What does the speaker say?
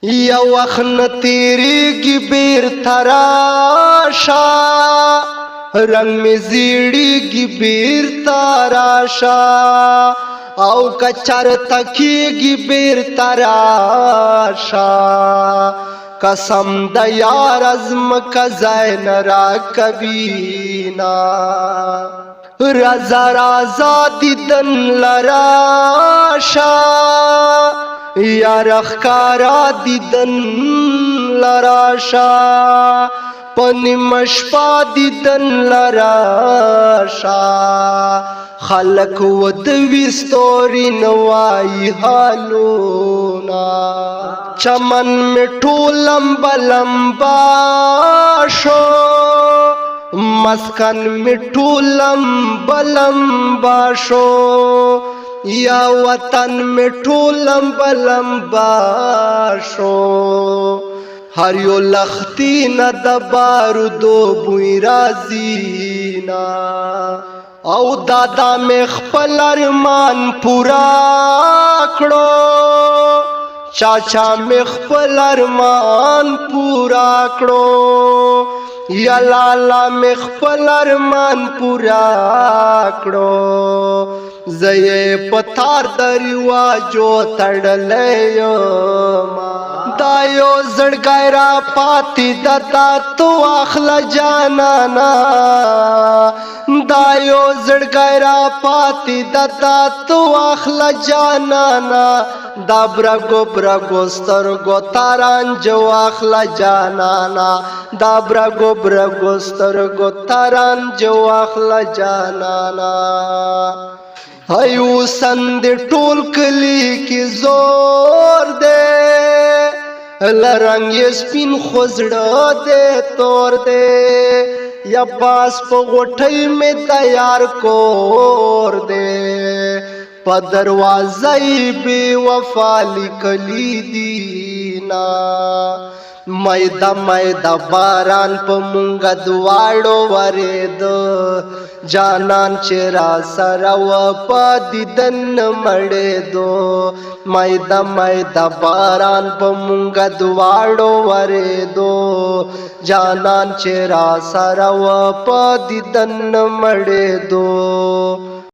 یا وخت نه تیریږي بیرته راشه، رنګ مې زیړیږي بیرته راشه، او که چرته کیږي بیرته راشه. قسم د یار ازمکه ځای نه راکوینه، رضا رضا دیدن لراشه، یار ښکارا دیدن لراشه، په نیمه شپه دیدن لراشه. خلک ودوي ستوري نه وایي حالونه، چمن مې ټول لمبه لمبه شو، مسکن مې ټول لمبه لمبه شو، یا وطن مې ټول لمبه لمبه شو. هر یو لختی نه د بارودو بوی راځي نه، او دادا مې خپل ارمان پورا کړو، چاچا مې خپل ارمان پورا کړو، یا لالا مې خپل ارمان پورا کړو. زه یې په تار د رواجو تړلی یمه، دا یو زړګی را پاتې د تا تو اخله جانانا، دا یو زړګی را پاتې د تا تو اخله جانانا، دا برګو برګو سترګو تارانجو اخله جانانا، دا برګو برګو سترګو تارانجو اخله جانانا. ایو سند ټول کلی کی زور دے، لرنګ یې سپین خوزړه دے تور دے، یا باس په غوټۍ مې تیار کور دے، په دروازه یې بې وفا لیکلي دینا. میدا میدا باران په مونږه دواړو ورېده، جانان چې را سره و په دیدن مړېدو. میدا میدا باران په مونږه دواړو ورېدو، جانان چې را سره و په دیدن مړېدو.